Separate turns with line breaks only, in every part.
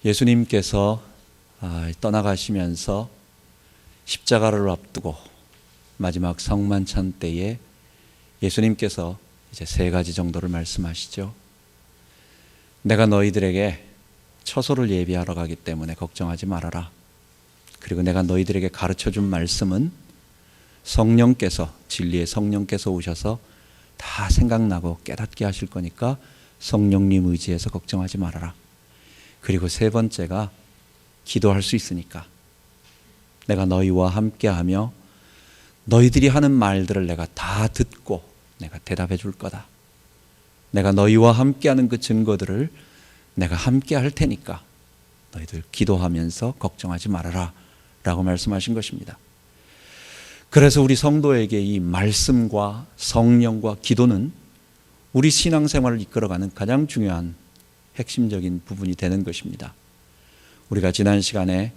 예수님께서 떠나가시면서 십자가를 앞두고 마지막 성만찬 때에 예수님께서 이제 세 가지 정도를 말씀하시죠. 내가 너희들에게 처소를 예비하러 가기 때문에 걱정하지 말아라. 그리고 내가 너희들에게 가르쳐준 말씀은 성령께서, 진리의 성령께서 오셔서 다 생각나고 깨닫게 하실 거니까 성령님 의지해서 걱정하지 말아라. 그리고 세 번째가 기도할 수 있으니까 내가 너희와 함께하며 너희들이 하는 말들을 내가 다 듣고 내가 대답해 줄 거다. 내가 너희와 함께하는 그 증거들을 내가 함께 할 테니까 너희들 기도하면서 걱정하지 말아라 라고 말씀하신 것입니다. 그래서 우리 성도에게 이 말씀과 성령과 기도는 우리 신앙생활을 이끌어가는 가장 중요한 핵심적인 부분이 되는 것입니다. 우리가 지난 시간에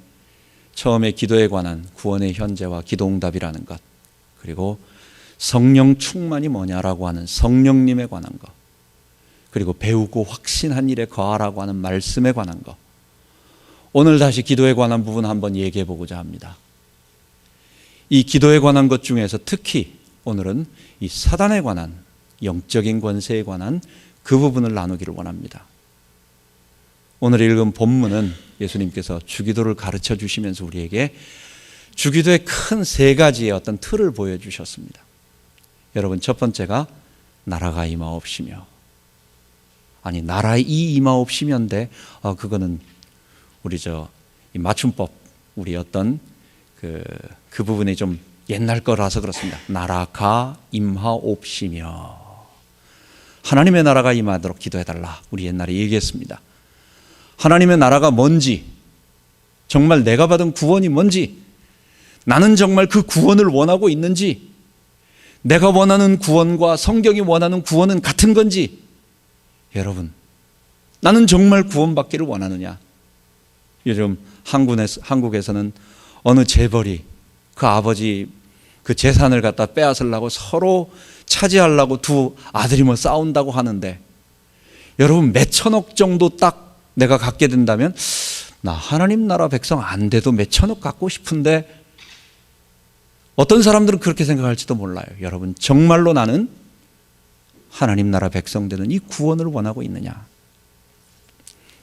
처음에 기도에 관한 구원의 현재와 기도응답이라는 것, 그리고 성령 충만이 뭐냐라고 하는 성령님에 관한 것, 그리고 배우고 확신한 일에 거하라고 하는 말씀에 관한 것, 오늘 다시 기도에 관한 부분 한번 얘기해 보고자 합니다. 이 기도에 관한 것 중에서 특히 오늘은 이 사단에 관한 영적인 권세에 관한 그 부분을 나누기를 원합니다. 오늘 읽은 본문은 예수님께서 주기도를 가르쳐 주시면서 우리에게 주기도의 큰 세 가지의 어떤 틀을 보여주셨습니다. 여러분, 첫 번째가 나라가 임하옵시며, 아니 나라의 이 임하옵시면인데 그거는 우리 이 맞춤법, 우리 어떤 그 부분이 좀 옛날 거라서 그렇습니다. 나라가 임하옵시며, 하나님의 나라가 임하도록 기도해달라. 우리 옛날에 얘기했습니다. 하나님의 나라가 뭔지, 정말 내가 받은 구원이 뭔지, 나는 정말 그 구원을 원하고 있는지, 내가 원하는 구원과 성경이 원하는 구원은 같은 건지, 여러분, 나는 정말 구원받기를 원하느냐? 요즘 한국에서는 어느 재벌이 그 아버지 그 재산을 갖다 빼앗으려고 서로 차지하려고 두 아들이 싸운다고 하는데, 여러분, 몇 천억 정도 딱 내가 갖게 된다면 나 하나님 나라 백성 안 돼도 몇 천억 갖고 싶은데, 어떤 사람들은 그렇게 생각할지도 몰라요. 여러분, 정말로 나는 하나님 나라 백성 되는 이 구원을 원하고 있느냐?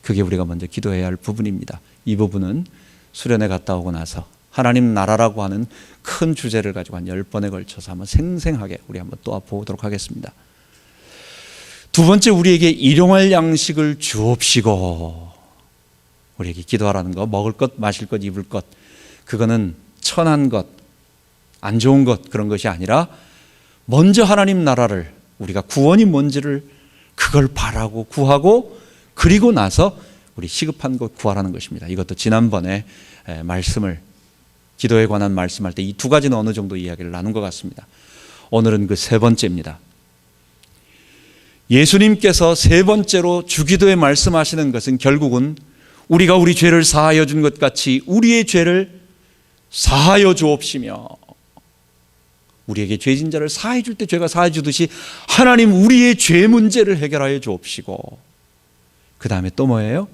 그게 우리가 먼저 기도해야 할 부분입니다. 이 부분은 수련회 갔다 오고 나서 하나님 나라라고 하는 큰 주제를 가지고 한 10번에 걸쳐서 한번 생생하게 우리 한번 또 보도록 하겠습니다. 두 번째, 우리에게 일용할 양식을 주옵시고. 우리에게 기도하라는 거, 먹을 것, 마실 것, 입을 것, 그거는 천한 것, 안 좋은 것, 그런 것이 아니라 먼저 하나님 나라를, 우리가 구원이 뭔지를 그걸 바라고 구하고, 그리고 나서 우리 시급한 것 구하라는 것입니다. 이것도 지난번에 말씀을, 기도에 관한 말씀할 때 이 두 가지는 어느 정도 이야기를 나눈 것 같습니다. 오늘은 그 세 번째입니다. 예수님께서 세 번째로 주기도에 말씀하시는 것은 결국은 우리가 우리 죄를 사하여 준 것 같이 우리의 죄를 사하여 주옵시며, 우리에게 죄진 자를 사해 줄 때 죄가 사해 주듯이 하나님 우리의 죄 문제를 해결하여 주옵시고, 그 다음에 또 뭐예요?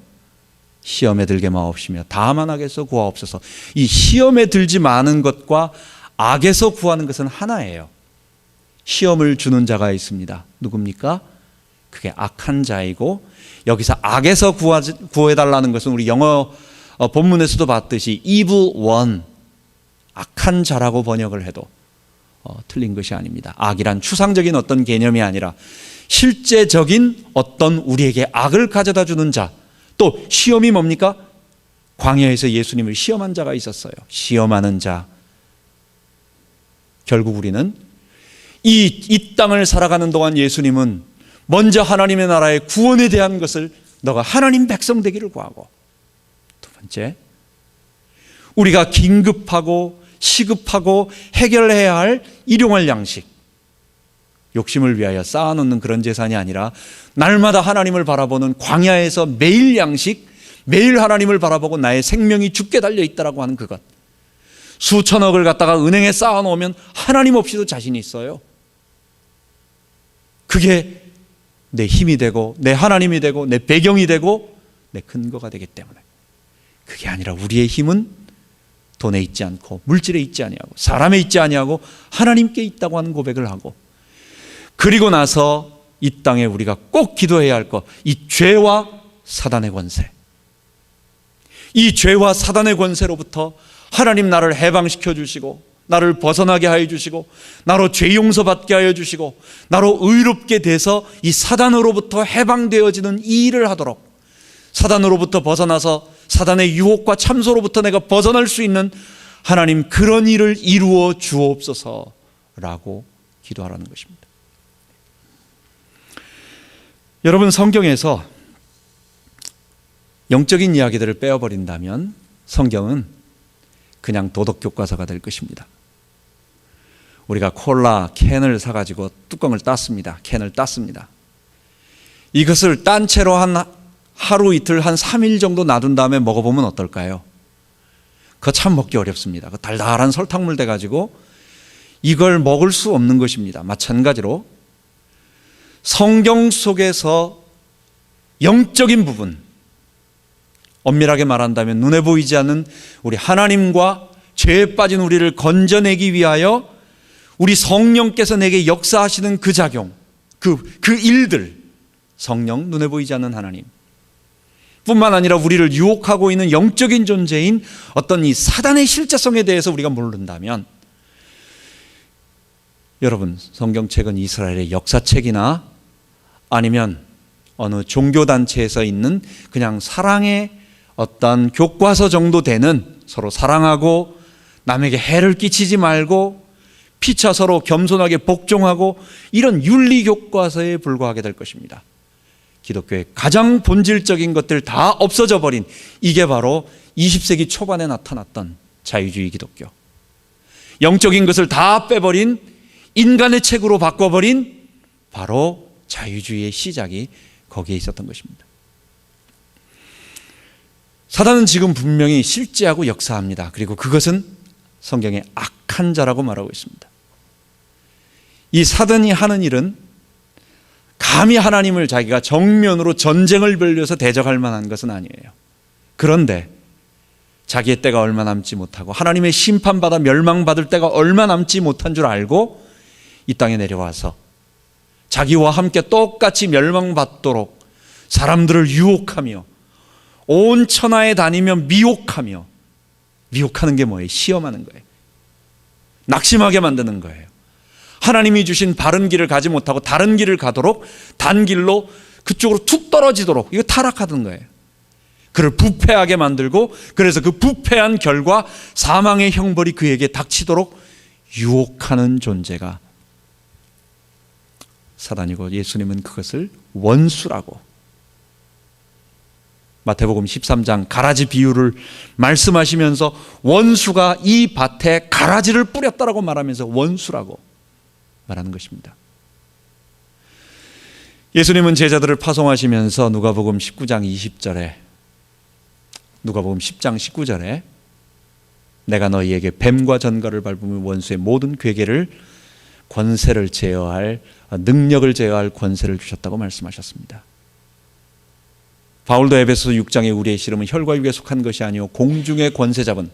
시험에 들게 마옵시며 다만 악에서 구하옵소서. 이 시험에 들지 마는 것과 악에서 구하는 것은 하나예요. 시험을 주는 자가 있습니다. 누굽니까? 그게 악한 자이고, 여기서 악에서 구해달라는 것은 우리 영어 본문에서도 봤듯이 evil one, 악한 자라고 번역을 해도 틀린 것이 아닙니다. 악이란 추상적인 어떤 개념이 아니라 실제적인 어떤 우리에게 악을 가져다 주는 자. 또 시험이 뭡니까? 광야에서 예수님을 시험한 자가 있었어요. 시험하는 자. 결국 우리는 이 땅을 살아가는 동안 예수님은 먼저 하나님의 나라의 구원에 대한 것을, 너가 하나님 백성 되기를 구하고, 두 번째, 우리가 긴급하고 시급하고 해결해야 할 일용할 양식, 욕심을 위하여 쌓아놓는 그런 재산이 아니라 날마다 하나님을 바라보는 광야에서 매일 양식, 매일 하나님을 바라보고 나의 생명이 죽게 달려있다라고 하는 그것. 수천억을 갖다가 은행에 쌓아놓으면 하나님 없이도 자신이 있어요. 그게 내 힘이 되고 내 하나님이 되고 내 배경이 되고 내 근거가 되기 때문에 그게 아니라 우리의 힘은 돈에 있지 않고 물질에 있지 아니하고 사람에 있지 아니하고 하나님께 있다고 하는 고백을 하고, 그리고 나서 이 땅에 우리가 꼭 기도해야 할 것, 이 죄와 사단의 권세, 이 죄와 사단의 권세로부터 하나님 나를 해방시켜 주시고 나를 벗어나게 하여 주시고 나로 죄 용서받게 하여 주시고 나로 의롭게 돼서 이 사단으로부터 해방되어지는 이 일을 하도록, 사단으로부터 벗어나서 사단의 유혹과 참소로부터 내가 벗어날 수 있는 하나님, 그런 일을 이루어 주옵소서라고 기도하라는 것입니다. 여러분, 성경에서 영적인 이야기들을 빼어버린다면 성경은 그냥 도덕교과서가 될 것입니다. 우리가 콜라 캔을 사가지고 뚜껑을 땄습니다. 캔을 땄습니다. 이것을 딴 채로 한 하루 이틀 한 3일 정도 놔둔 다음에 먹어보면 어떨까요? 그거 참 먹기 어렵습니다. 그 달달한 설탕물 돼가지고 이걸 먹을 수 없는 것입니다. 마찬가지로 성경 속에서 영적인 부분, 엄밀하게 말한다면 눈에 보이지 않는 우리 하나님과 죄에 빠진 우리를 건져내기 위하여 우리 성령께서 내게 역사하시는 그 작용, 그 일들, 성령, 눈에 보이지 않는 하나님 뿐만 아니라 우리를 유혹하고 있는 영적인 존재인 어떤 이 사단의 실제성에 대해서 우리가 모른다면, 여러분, 성경책은 이스라엘의 역사책이나 아니면 어느 종교단체에서 있는 그냥 사랑의 어떤 교과서 정도 되는, 서로 사랑하고 남에게 해를 끼치지 말고 피차 서로 겸손하게 복종하고 이런 윤리 교과서에 불과하게 될 것입니다. 기독교의 가장 본질적인 것들 다 없어져 버린, 이게 바로 20세기 초반에 나타났던 자유주의 기독교, 영적인 것을 다 빼버린 인간의 책으로 바꿔버린 바로 자유주의의 시작이 거기에 있었던 것입니다. 사단은 지금 분명히 실제하고 역사합니다. 그리고 그것은 성경의 악한 자라고 말하고 있습니다. 이 사단이 하는 일은 감히 하나님을 자기가 정면으로 전쟁을 벌려서 대적할 만한 것은 아니에요. 그런데 자기의 때가 얼마 남지 못하고 하나님의 심판받아 멸망받을 때가 얼마 남지 못한 줄 알고 이 땅에 내려와서 자기와 함께 똑같이 멸망받도록 사람들을 유혹하며 온 천하에 다니며 미혹하며, 미혹하는 게 뭐예요? 시험하는 거예요. 낙심하게 만드는 거예요. 하나님이 주신 바른 길을 가지 못하고 다른 길을 가도록, 단 길로 그쪽으로 툭 떨어지도록, 이거 타락하던 거예요. 그를 부패하게 만들고, 그래서 그 부패한 결과 사망의 형벌이 그에게 닥치도록 유혹하는 존재가 사단이고, 예수님은 그것을 원수라고, 마태복음 13장 가라지 비유를 말씀하시면서 원수가 이 밭에 가라지를 뿌렸다라고 말하면서 원수라고 말하는 것입니다. 예수님은 제자들을 파송하시면서 누가복음 19장 20절에, 누가복음 10장 19절에 내가 너희에게 뱀과 전갈을 밟으면 원수의 모든 괴계를, 권세를 제어할, 능력을 제어할 권세를 주셨다고 말씀하셨습니다. 바울도 에베소 6장에 우리의 씨름은 혈과 육에 속한 것이 아니요 공중의 권세 잡은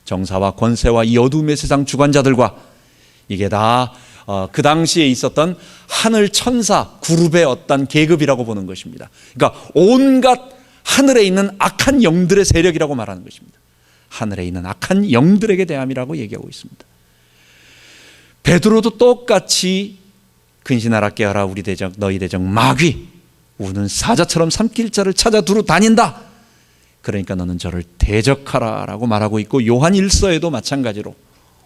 정사와 권세와 이 어둠의 세상 주관자들과, 이게 다 그 당시에 있었던 하늘 천사 그룹의 어떤 계급이라고 보는 것입니다. 그러니까 온갖 하늘에 있는 악한 영들의 세력이라고 말하는 것입니다. 하늘에 있는 악한 영들에게 대함이라고 얘기하고 있습니다. 베드로도 똑같이 근신하라 깨어라 우리 대적 너희 대적 마귀 우는 사자처럼 삼킬 자를 찾아 두루 다닌다. 그러니까 너는 저를 대적하라 라고 말하고 있고, 요한 1서에도 마찬가지로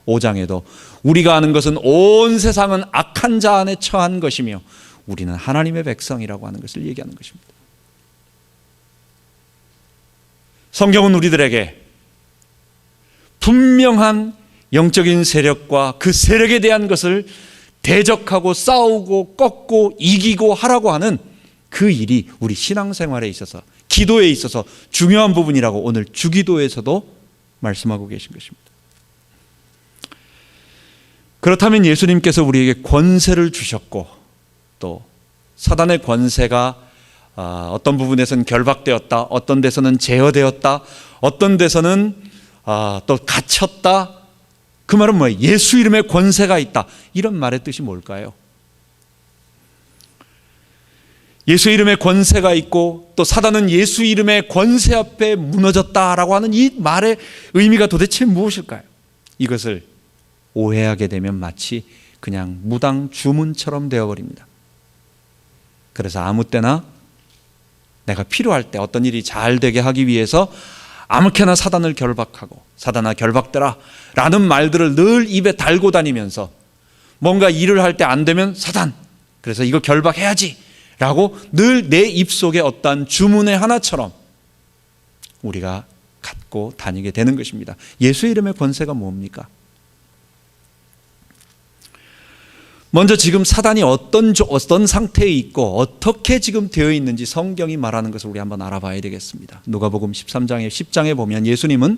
5장에도 우리가 아는 것은 온 세상은 악한 자 안에 처한 것이며 우리는 하나님의 백성이라고 하는 것을 얘기하는 것입니다. 성경은 우리들에게 분명한 영적인 세력과 그 세력에 대한 것을 대적하고 싸우고 꺾고 이기고 하라고 하는 그 일이 우리 신앙생활에 있어서, 기도에 있어서 중요한 부분이라고 오늘 주기도에서도 말씀하고 계신 것입니다. 그렇다면 예수님께서 우리에게 권세를 주셨고, 또 사단의 권세가 어떤 부분에서는 결박되었다, 어떤 데서는 제어되었다, 어떤 데서는 또 갇혔다. 그 말은 뭐예요? 예수 이름의 권세가 있다. 이런 말의 뜻이 뭘까요? 예수 이름의 권세가 있고 또 사단은 예수 이름의 권세 앞에 무너졌다라고 하는 이 말의 의미가 도대체 무엇일까요? 이것을 오해하게 되면 마치 그냥 무당 주문처럼 되어버립니다. 그래서 아무 때나 내가 필요할 때 어떤 일이 잘 되게 하기 위해서 아무렇게나 사단을 결박하고 사단아 결박되라 라는 말들을 늘 입에 달고 다니면서 뭔가 일을 할 때 안 되면 사단, 그래서 이거 결박해야지 라고 늘 내 입속에 어떠한 주문의 하나처럼 우리가 갖고 다니게 되는 것입니다. 예수 이름의 권세가 뭡니까? 먼저 지금 사단이 어떤 상태에 있고 어떻게 지금 되어 있는지 성경이 말하는 것을 우리 한번 알아봐야 되겠습니다. 누가복음 13장에 10장에 보면 예수님은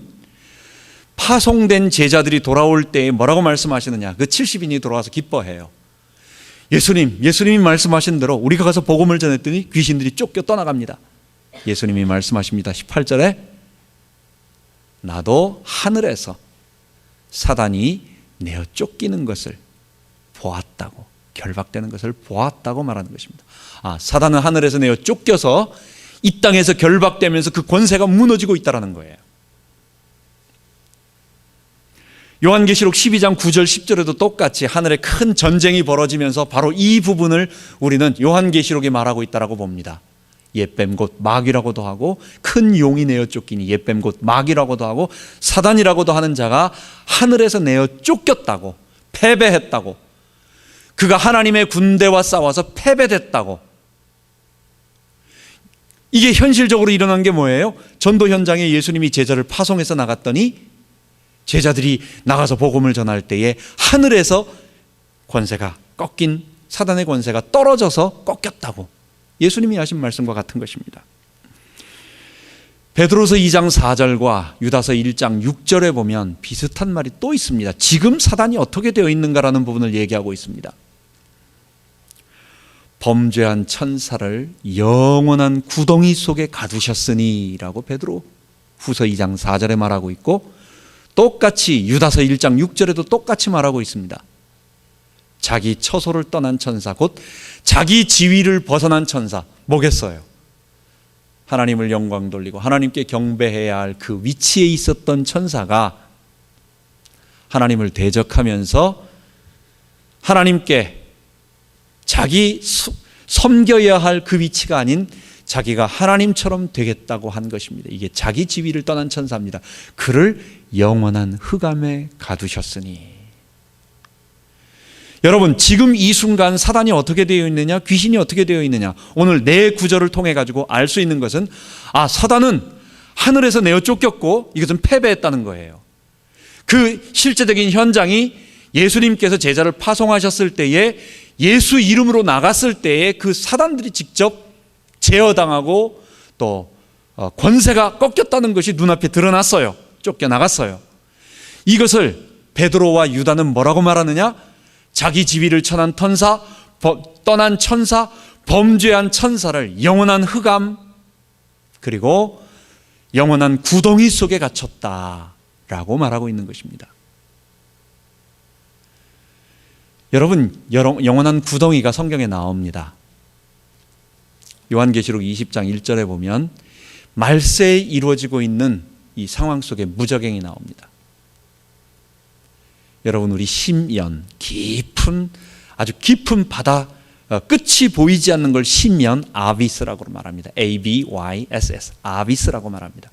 파송된 제자들이 돌아올 때 뭐라고 말씀하시느냐? 그 70인이 돌아와서 기뻐해요. 예수님이 말씀하신 대로 우리가 가서 복음을 전했더니 귀신들이 쫓겨 떠나갑니다. 예수님이 말씀하십니다. 18절에 나도 하늘에서 사단이 내어 쫓기는 것을 보았다고, 결박되는 것을 보았다고 말하는 것입니다. 사단은 하늘에서 내어 쫓겨서 이 땅에서 결박되면서 그 권세가 무너지고 있다는 거예요. 요한계시록 12장 9절 10절에도 똑같이 하늘에 큰 전쟁이 벌어지면서 바로 이 부분을 우리는 요한계시록에 말하고 있다고 봅니다. 옛뱀 곧 마귀라고도 하고 큰 용이 내어 쫓기니 옛뱀 곧 마귀라고도 하고 사단이라고도 하는 자가 하늘에서 내어 쫓겼다고, 패배했다고, 그가 하나님의 군대와 싸워서 패배됐다고. 이게 현실적으로 일어난 게 뭐예요? 전도 현장에 예수님이 제자를 파송해서 나갔더니 제자들이 나가서 복음을 전할 때에 하늘에서 권세가 꺾인, 사단의 권세가 떨어져서 꺾였다고 예수님이 하신 말씀과 같은 것입니다. 베드로서 2장 4절과 유다서 1장 6절에 보면 비슷한 말이 또 있습니다. 지금 사단이 어떻게 되어 있는가라는 부분을 얘기하고 있습니다. 범죄한 천사를 영원한 구덩이 속에 가두셨으니 라고 베드로 후서 2장 4절에 말하고 있고, 똑같이 유다서 1장 6절에도 똑같이 말하고 있습니다. 자기 처소를 떠난 천사, 곧 자기 지위를 벗어난 천사, 뭐겠어요? 하나님을 영광 돌리고 하나님께 경배해야 할 그 위치에 있었던 천사가 하나님을 대적하면서 하나님께 자기 섬겨야 할 그 위치가 아닌 자기가 하나님처럼 되겠다고 한 것입니다. 이게 자기 지위를 떠난 천사입니다. 그를 영원한 흑암에 가두셨으니. 여러분, 지금 이 순간 사단이 어떻게 되어 있느냐, 귀신이 어떻게 되어 있느냐, 오늘 네 구절을 통해 가지고 알 수 있는 것은 사단은 하늘에서 내어 쫓겼고 이것은 패배했다는 거예요. 그 실제적인 현장이 예수님께서 제자를 파송하셨을 때에 예수 이름으로 나갔을 때에 그 사단들이 직접 제어당하고 또 권세가 꺾였다는 것이 눈앞에 드러났어요. 쫓겨나갔어요. 이것을 베드로와 유다는 뭐라고 말하느냐? 자기 지위를 떠난 천사, 범죄한 천사를 영원한 흑암, 그리고 영원한 구덩이 속에 갇혔다라고 말하고 있는 것입니다. 여러분, 영원한 구덩이가 성경에 나옵니다. 요한계시록 20장 1절에 보면 말세에 이루어지고 있는 이 상황 속에 무저갱이 나옵니다. 여러분, 우리 심연, 아주 깊은 바다 끝이 보이지 않는 걸 심연, 아비스라고 말합니다. ABYSS, 아비스라고 말합니다.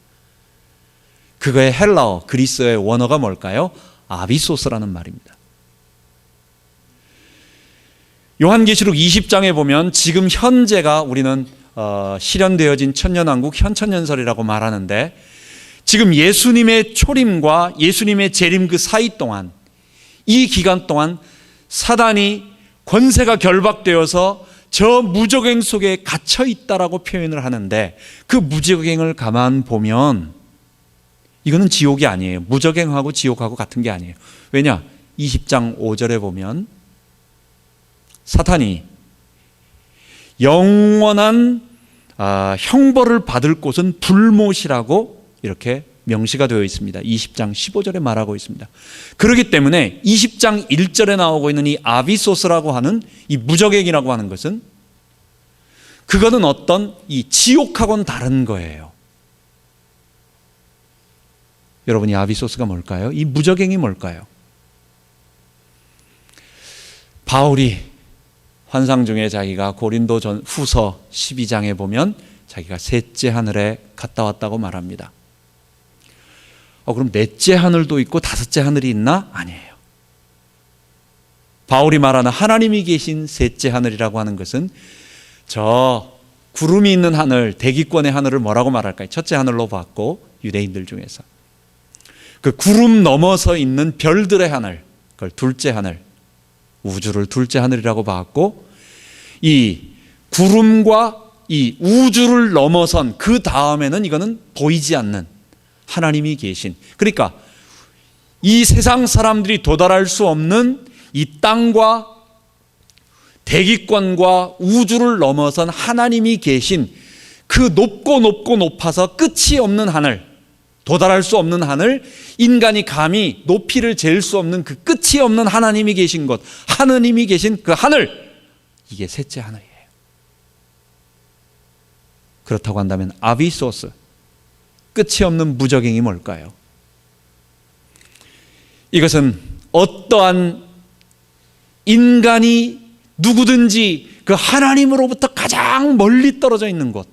그거의 헬라어, 그리스어의 원어가 뭘까요? 아비소스라는 말입니다. 요한계시록 20장에 보면 지금 현재가 우리는 실현되어진 천년왕국 현천년설이라고 말하는데, 지금 예수님의 초림과 예수님의 재림 그 사이 동안, 이 기간 동안 사단이 권세가 결박되어서 저 무저갱 속에 갇혀 있다라고 표현을 하는데, 그 무저갱을 가만 보면 이거는 지옥이 아니에요. 무저갱하고 지옥하고 같은 게 아니에요. 왜냐? 20장 5절에 보면 사탄이 영원한 형벌을 받을 곳은 불못이라고 이렇게 명시가 되어 있습니다. 20장 15절에 말하고 있습니다. 그렇기 때문에 20장 1절에 나오고 있는 이 아비소스라고 하는 이 무적행이라고 하는 것은 그거는 어떤 이 지옥하고는 다른 거예요. 여러분, 이 아비소스가 뭘까요? 이 무적행이 뭘까요? 바울이 환상 중에 자기가 고린도 후서 12장에 보면 자기가 셋째 하늘에 갔다 왔다고 말합니다. 그럼 넷째 하늘도 있고 다섯째 하늘이 있나? 아니에요. 바울이 말하는 하나님이 계신 셋째 하늘이라고 하는 것은 저 구름이 있는 하늘, 대기권의 하늘을 뭐라고 말할까요? 첫째 하늘로 봤고, 유대인들 중에서 그 구름 넘어서 있는 별들의 하늘, 그걸 둘째 하늘, 우주를 둘째 하늘이라고 봤고, 이 구름과 이 우주를 넘어선 그 다음에는 이거는 보이지 않는 하나님이 계신, 그러니까 이 세상 사람들이 도달할 수 없는 이 땅과 대기권과 우주를 넘어선 하나님이 계신 그 높고 높고 높아서 끝이 없는 하늘, 도달할 수 없는 하늘, 인간이 감히 높이를 잴 수 없는 그 끝이 없는 하나님이 계신 곳, 하느님이 계신 그 하늘, 이게 셋째 하늘이에요. 그렇다고 한다면 아비소스, 끝이 없는 무적행이 뭘까요? 이것은 어떠한 인간이 누구든지 그 하나님으로부터 가장 멀리 떨어져 있는 곳,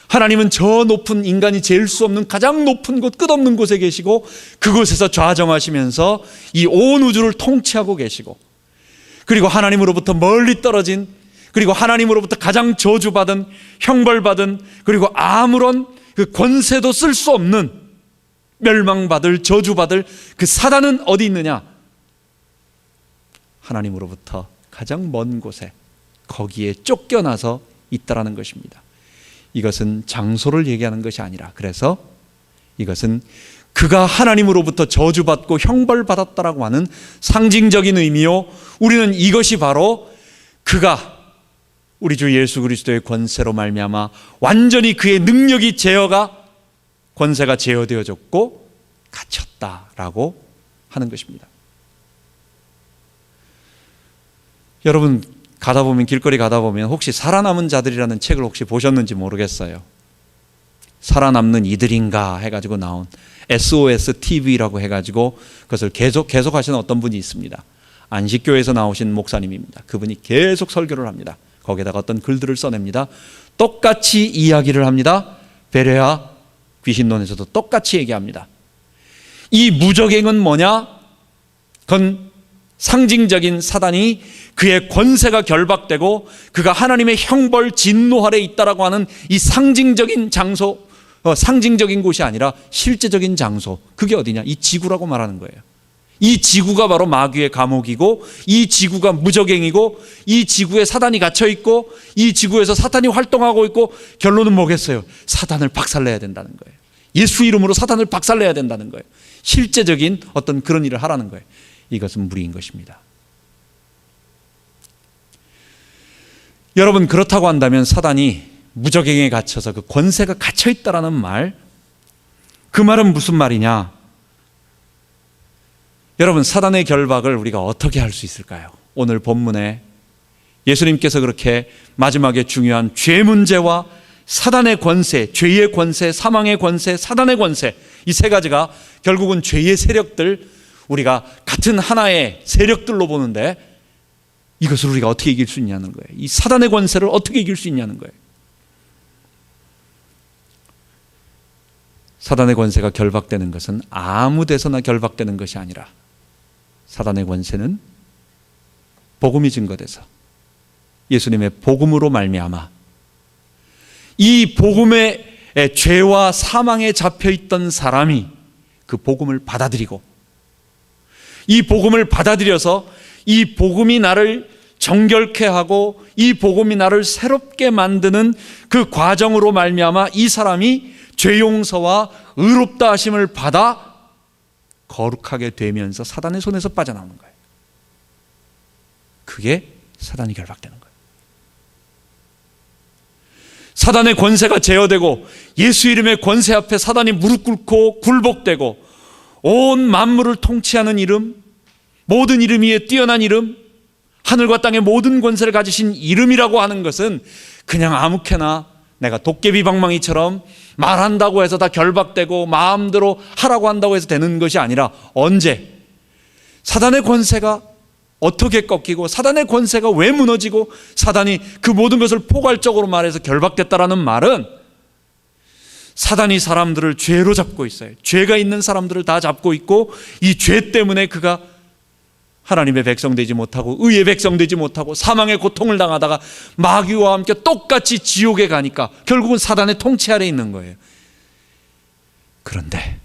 하나님은 저 높은, 인간이 잴 수 없는 가장 높은 곳, 끝없는 곳에 계시고 그곳에서 좌정하시면서 이 온 우주를 통치하고 계시고, 그리고 하나님으로부터 멀리 떨어진, 그리고 하나님으로부터 가장 저주받은, 형벌받은, 그리고 아무런 그 권세도 쓸 수 없는, 멸망받을, 저주받을 그 사단은 어디 있느냐? 하나님으로부터 가장 먼 곳에, 거기에 쫓겨나서 있다라는 것입니다. 이것은 장소를 얘기하는 것이 아니라, 그래서 이것은 그가 하나님으로부터 저주받고 형벌받았다라고 하는 상징적인 의미요, 우리는 이것이 바로 그가 우리 주 예수 그리스도의 권세로 말미암아 완전히 그의 능력이 제어가, 권세가 제어되어졌고 갇혔다라고 하는 것입니다. 여러분, 가다 보면, 길거리 가다 보면 혹시 살아남은 자들이라는 책을 혹시 보셨는지 모르겠어요. 살아남는 이들인가 해가지고 나온 SOS TV라고 해가지고 그것을 계속 하시는 어떤 분이 있습니다. 안식교에서 나오신 목사님입니다. 그분이 계속 설교를 합니다. 거기에다가 어떤 글들을 써냅니다. 똑같이 이야기를 합니다. 베레아 귀신론에서도 똑같이 얘기합니다. 이 무적행은 뭐냐? 그건 상징적인 사단이 그의 권세가 결박되고 그가 하나님의 형벌 진노 아래 있다라고 하는 이 상징적인 장소, 상징적인 곳이 아니라 실제적인 장소, 그게 어디냐? 이 지구라고 말하는 거예요. 이 지구가 바로 마귀의 감옥이고, 이 지구가 무적행이고, 이 지구에 사단이 갇혀있고, 이 지구에서 사탄이 활동하고 있고, 결론은 뭐겠어요? 사단을 박살내야 된다는 거예요. 예수 이름으로 사단을 박살내야 된다는 거예요. 실제적인 어떤 그런 일을 하라는 거예요. 이것은 무리인 것입니다. 여러분, 그렇다고 한다면 사단이 무적행에 갇혀서 그 권세가 갇혀있다라는 말, 그 말은 무슨 말이냐? 여러분, 사단의 결박을 우리가 어떻게 할 수 있을까요? 오늘 본문에 예수님께서 그렇게 마지막에 중요한 죄 문제와 사단의 권세, 죄의 권세, 사망의 권세, 사단의 권세, 이 세 가지가 결국은 죄의 세력들, 우리가 같은 하나의 세력들로 보는데 이것을 우리가 어떻게 이길 수 있냐는 거예요. 이 사단의 권세를 어떻게 이길 수 있냐는 거예요. 사단의 권세가 결박되는 것은 아무 데서나 결박되는 것이 아니라, 사단의 권세는 복음이 증거돼서 예수님의 복음으로 말미암아 이 복음의 죄와 사망에 잡혀있던 사람이 그 복음을 받아들이고, 이 복음을 받아들여서 이 복음이 나를 정결케 하고 이 복음이 나를 새롭게 만드는 그 과정으로 말미암아 이 사람이 죄 용서와 의롭다 하심을 받아 거룩하게 되면서 사단의 손에서 빠져나오는 거예요. 그게 사단이 결박되는 거예요. 사단의 권세가 제어되고 예수 이름의 권세 앞에 사단이 무릎 꿇고 굴복되고 온 만물을 통치하는 이름, 모든 이름 위에 뛰어난 이름, 하늘과 땅의 모든 권세를 가지신 이름이라고 하는 것은 그냥 아무렇게나 내가 도깨비 방망이처럼 말한다고 해서 다 결박되고 마음대로 하라고 한다고 해서 되는 것이 아니라, 언제 사단의 권세가 어떻게 꺾이고 사단의 권세가 왜 무너지고 사단이 그 모든 것을 포괄적으로 말해서 결박됐다라는 말은 사단이 사람들을 죄로 잡고 있어요. 죄가 있는 사람들을 다 잡고 있고 이 죄 때문에 그가 하나님의 백성 되지 못하고 의의 백성 되지 못하고 사망의 고통을 당하다가 마귀와 함께 똑같이 지옥에 가니까 결국은 사단의 통치 아래 있는 거예요. 그런데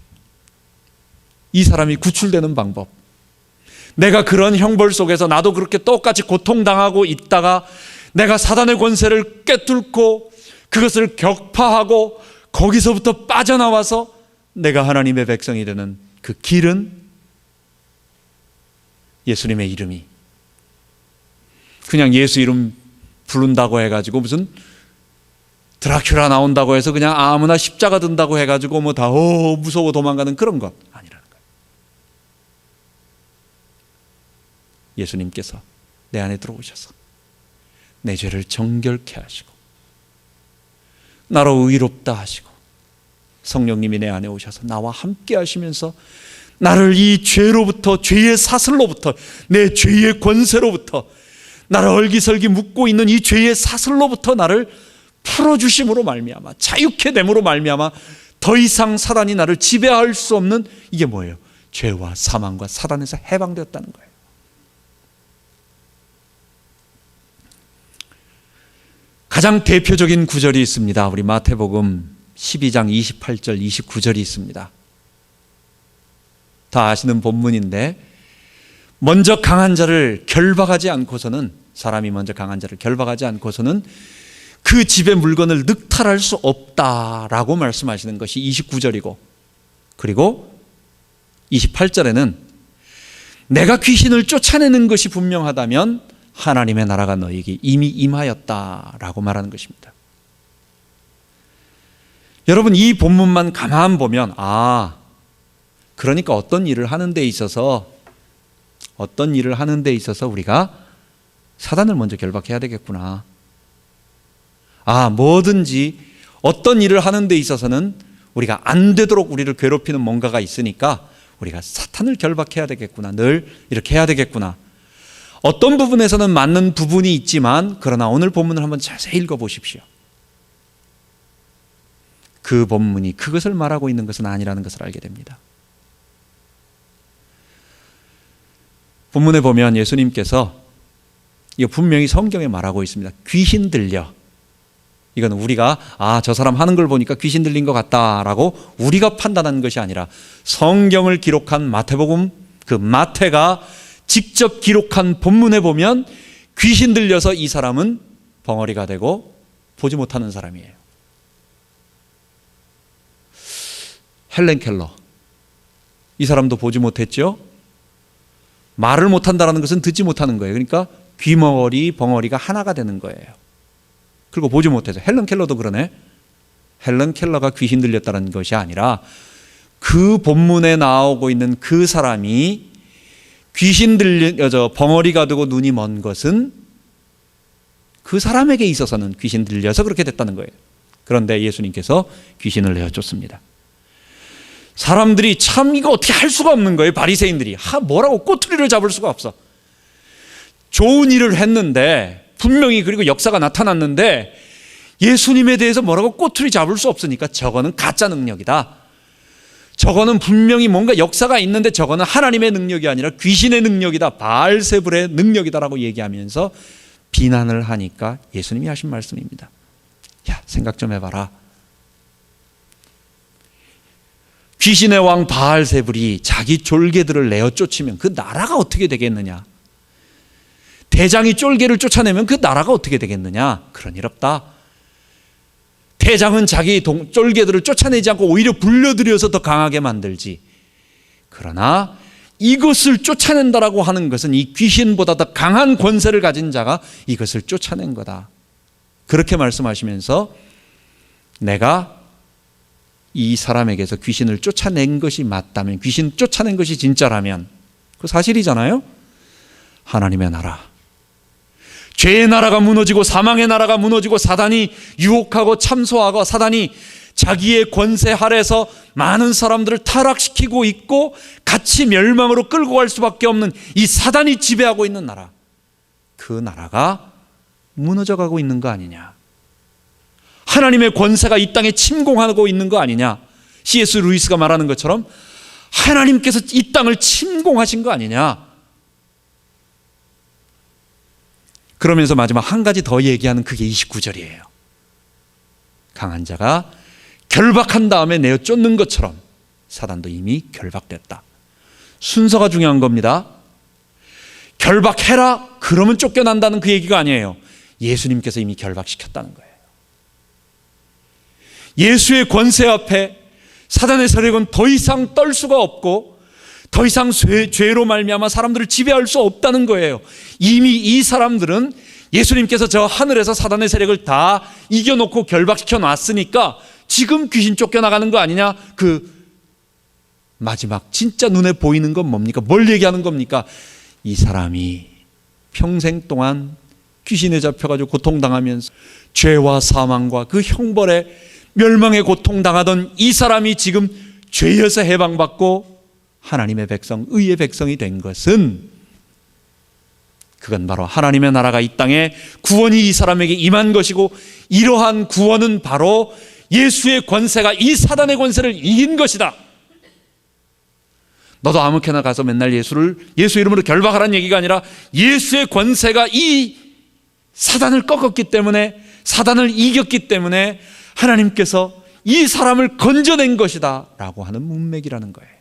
이 사람이 구출되는 방법, 내가 그런 형벌 속에서 나도 그렇게 똑같이 고통당하고 있다가 내가 사단의 권세를 꿰뚫고 그것을 격파하고 거기서부터 빠져나와서 내가 하나님의 백성이 되는 그 길은 예수님의 이름이, 그냥 예수 이름 부른다고 해가지고 무슨 드라큘라 나온다고 해서 그냥 아무나 십자가 든다고 해가지고 뭐 다 무서워 도망가는 그런 것 아니라는 거예요. 예수님께서 내 안에 들어오셔서 내 죄를 정결케 하시고 나로 의롭다 하시고 성령님이 내 안에 오셔서 나와 함께 하시면서 나를 이 죄로부터, 죄의 사슬로부터, 내 죄의 권세로부터, 나를 얼기설기 묶고 있는 이 죄의 사슬로부터 나를 풀어주심으로 말미암아, 자유케 됨으로 말미암아 더 이상 사단이 나를 지배할 수 없는, 이게 뭐예요? 죄와 사망과 사단에서 해방되었다는 거예요. 가장 대표적인 구절이 있습니다. 우리 마태복음 12장 28절 29절이 있습니다. 다 아시는 본문인데, 먼저 강한 자를 결박하지 않고서는, 사람이 먼저 강한 자를 결박하지 않고서는 그 집의 물건을 늑탈할 수 없다라고 말씀하시는 것이 29절이고, 그리고 28절에는 내가 귀신을 쫓아내는 것이 분명하다면 하나님의 나라가 너에게 이미 임하였다라고 말하는 것입니다. 여러분, 이 본문만 가만 보면 그러니까 어떤 일을 하는 데 있어서 우리가 사단을 먼저 결박해야 되겠구나. 뭐든지 어떤 일을 하는 데 있어서는 우리가 안 되도록 우리를 괴롭히는 뭔가가 있으니까 우리가 사탄을 결박해야 되겠구나. 늘 이렇게 해야 되겠구나. 어떤 부분에서는 맞는 부분이 있지만, 그러나 오늘 본문을 한번 자세히 읽어보십시오. 그 본문이 그것을 말하고 있는 것은 아니라는 것을 알게 됩니다. 본문에 보면 예수님께서, 이거 분명히 성경에 말하고 있습니다. 귀신 들려. 이건 우리가 저 사람 하는 걸 보니까 귀신 들린 것 같다라고 우리가 판단하는 것이 아니라 성경을 기록한 마태복음, 그 마태가 직접 기록한 본문에 보면 귀신 들려서 이 사람은 벙어리가 되고 보지 못하는 사람이에요. 헬렌 켈러, 이 사람도 보지 못했죠. 말을 못한다는 것은 듣지 못하는 거예요. 그러니까 귀머거리, 벙어리가 하나가 되는 거예요. 그리고 보지 못해서. 헬렌 켈러도 그러네. 헬렌 켈러가 귀신 들렸다는 것이 아니라 그 본문에 나오고 있는 그 사람이 귀신 들려, 벙어리가 되고 눈이 먼 것은 그 사람에게 있어서는 귀신 들려서 그렇게 됐다는 거예요. 그런데 예수님께서 귀신을 내어쫓습니다. 사람들이 참 이거 어떻게 할 수가 없는 거예요. 바리새인들이 뭐라고 꼬투리를 잡을 수가 없어. 좋은 일을 했는데 분명히, 그리고 역사가 나타났는데 예수님에 대해서 뭐라고 꼬투리 잡을 수 없으니까 저거는 가짜 능력이다. 저거는 분명히 뭔가 역사가 있는데 저거는 하나님의 능력이 아니라 귀신의 능력이다. 바알세불의 능력이다라고 얘기하면서 비난을 하니까 예수님이 하신 말씀입니다. 생각 좀 해봐라. 귀신의 왕 바알세불이 자기 쫄개들을 내어 쫓으면 그 나라가 어떻게 되겠느냐? 대장이 쫄개를 쫓아내면 그 나라가 어떻게 되겠느냐? 그런 일 없다. 대장은 자기 쫄개들을 쫓아내지 않고 오히려 불러들여서 더 강하게 만들지. 그러나 이것을 쫓아낸다라고 하는 것은 이 귀신보다 더 강한 권세를 가진 자가 이것을 쫓아낸 거다. 그렇게 말씀하시면서 내가 이 사람에게서 귀신을 쫓아낸 것이 맞다면, 귀신 쫓아낸 것이 진짜라면, 그 사실이잖아요. 하나님의 나라, 죄의 나라가 무너지고 사망의 나라가 무너지고 사단이 유혹하고 참소하고 사단이 자기의 권세 아래서 많은 사람들을 타락시키고 있고 같이 멸망으로 끌고 갈 수밖에 없는 이 사단이 지배하고 있는 나라, 그 나라가 무너져가고 있는 거 아니냐. 하나님의 권세가 이 땅에 침공하고 있는 거 아니냐. C.S. 루이스가 말하는 것처럼 하나님께서 이 땅을 침공하신 거 아니냐. 그러면서 마지막 한 가지 더 얘기하는 그게 29절이에요. 강한 자가 결박한 다음에 내어 쫓는 것처럼 사단도 이미 결박됐다. 순서가 중요한 겁니다. 결박해라 그러면 쫓겨난다는 그 얘기가 아니에요. 예수님께서 이미 결박시켰다는 거예요. 예수의 권세 앞에 사단의 세력은 더 이상 떨 수가 없고 더 이상 죄로 말미암아 사람들을 지배할 수 없다는 거예요. 이미 이 사람들은 예수님께서 저 하늘에서 사단의 세력을 다 이겨놓고 결박시켜 놨으니까 지금 귀신 쫓겨나가는 거 아니냐. 그 마지막 진짜 눈에 보이는 건 뭡니까? 뭘 얘기하는 겁니까? 이 사람이 평생 동안 귀신에 잡혀가지고 고통당하면서 죄와 사망과 그 형벌에 멸망의 고통당하던 이 사람이 지금 죄에서 해방받고 하나님의 백성, 의의 백성이 된 것은 그건 바로 하나님의 나라가 이 땅에 구원이 이 사람에게 임한 것이고 이러한 구원은 바로 예수의 권세가 이 사단의 권세를 이긴 것이다. 너도 아무렇게나 가서 맨날 예수 이름으로 결박하라는 얘기가 아니라 예수의 권세가 이 사단을 꺾었기 때문에, 사단을 이겼기 때문에 하나님께서 이 사람을 건져낸 것이다 라고 하는 문맥이라는 거예요.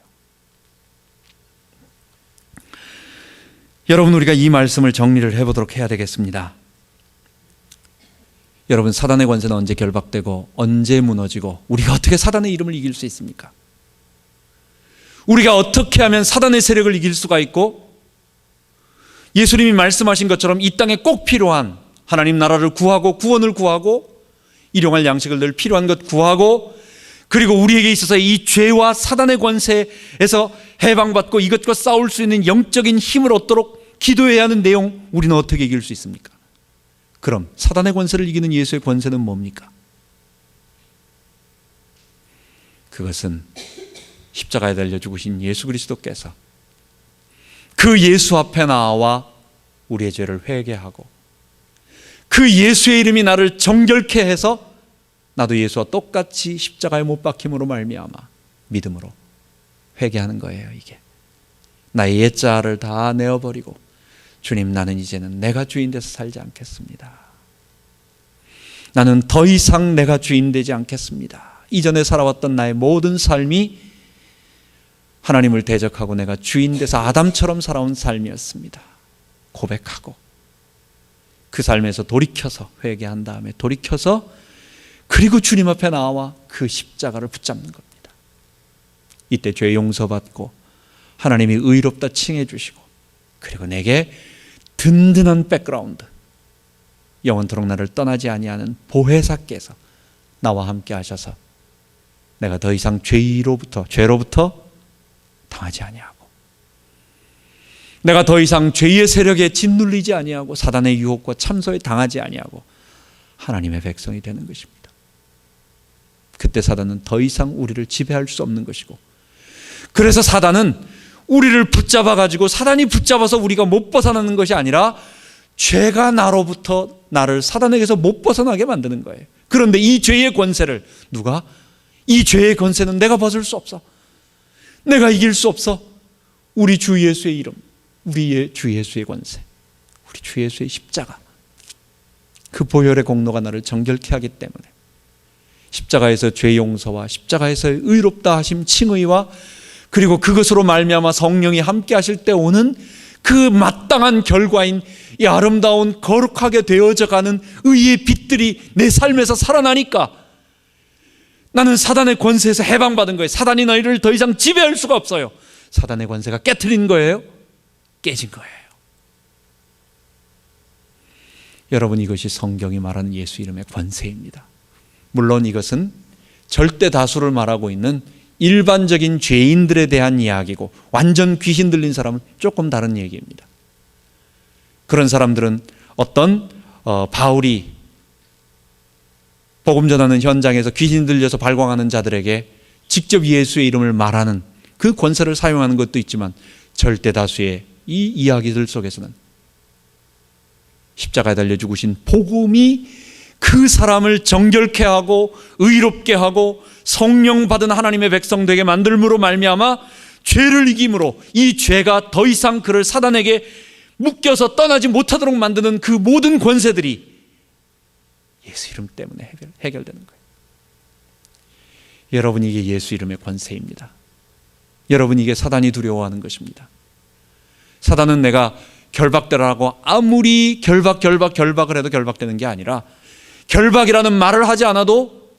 여러분, 우리가 이 말씀을 정리를 해보도록 해야 되겠습니다. 여러분, 사단의 권세는 언제 결박되고 언제 무너지고 우리가 어떻게 사단의 이름을 이길 수 있습니까? 우리가 어떻게 하면 사단의 세력을 이길 수가 있고 예수님이 말씀하신 것처럼 이 땅에 꼭 필요한 하나님 나라를 구하고 구원을 구하고 일용할 양식을 늘 필요한 것 구하고 그리고 우리에게 있어서 이 죄와 사단의 권세에서 해방받고 이것과 싸울 수 있는 영적인 힘을 얻도록 기도해야 하는 내용, 우리는 어떻게 이길 수 있습니까? 그럼 사단의 권세를 이기는 예수의 권세는 뭡니까? 그것은 십자가에 달려 죽으신 예수 그리스도께서 그 예수 앞에 나와 우리의 죄를 회개하고 그 예수의 이름이 나를 정결케 해서 나도 예수와 똑같이 십자가에 못 박힘으로 말미암아 믿음으로 회개하는 거예요. 이게 나의 옛자를 다 내어버리고 주님, 나는 이제는 내가 주인 돼서 살지 않겠습니다. 나는 더 이상 내가 주인 되지 않겠습니다. 이전에 살아왔던 나의 모든 삶이 하나님을 대적하고 내가 주인 돼서 아담처럼 살아온 삶이었습니다. 고백하고 그 삶에서 돌이켜서 회개한 다음에 돌이켜서 그리고 주님 앞에 나와 그 십자가를 붙잡는 겁니다. 이때 죄 용서받고 하나님이 의롭다 칭해 주시고 그리고 내게 든든한 백그라운드, 영원토록 나를 떠나지 아니하는 보혜사께서 나와 함께 하셔서 내가 더 이상 죄로부터 당하지 아니하고 내가 더 이상 죄의 세력에 짓눌리지 아니하고 사단의 유혹과 참소에 당하지 아니하고 하나님의 백성이 되는 것입니다. 그때 사단은 더 이상 우리를 지배할 수 없는 것이고, 그래서 사단은 우리를 붙잡아가지고 사단이 붙잡아서 우리가 못 벗어나는 것이 아니라 죄가 나로부터 나를 사단에게서 못 벗어나게 만드는 거예요. 그런데 이 죄의 권세를 이 죄의 권세는 내가 벗을 수 없어. 내가 이길 수 없어. 우리 주 예수의 이름, 우리의 주 예수의 권세, 우리 주 예수의 십자가, 그 보혈의 공로가 나를 정결케 하기 때문에 십자가에서 죄 용서와 십자가에서 의롭다 하심 칭의와 그리고 그것으로 말미암아 성령이 함께 하실 때 오는 그 마땅한 결과인 이 아름다운 거룩하게 되어져가는 의의 빛들이 내 삶에서 살아나니까 나는 사단의 권세에서 해방받은 거예요. 사단이 너희를 더 이상 지배할 수가 없어요. 사단의 권세가 깨트린 거예요. 깨진 거예요. 여러분, 이것이 성경이 말하는 예수 이름의 권세입니다. 물론 이것은 절대 다수를 말하고 있는 일반적인 죄인들에 대한 이야기고, 완전 귀신 들린 사람은 조금 다른 얘기입니다. 그런 사람들은 어떤 바울이 복음 전하는 현장에서 귀신 들려서 발광하는 자들에게 직접 예수의 이름을 말하는 그 권세를 사용하는 것도 있지만, 절대 다수의 이 이야기들 속에서는 십자가에 달려 죽으신 복음이 그 사람을 정결케 하고 의롭게 하고 성령 받은 하나님의 백성 되게 만들므로 말미암아 죄를 이김으로 이 죄가 더 이상 그를 사단에게 묶여서 떠나지 못하도록 만드는 그 모든 권세들이 예수 이름 때문에 해결되는 거예요. 여러분, 이게 예수 이름의 권세입니다. 여러분, 이게 사단이 두려워하는 것입니다. 사단은 내가 결박되라고 아무리 결박을 해도 결박되는 게 아니라, 결박이라는 말을 하지 않아도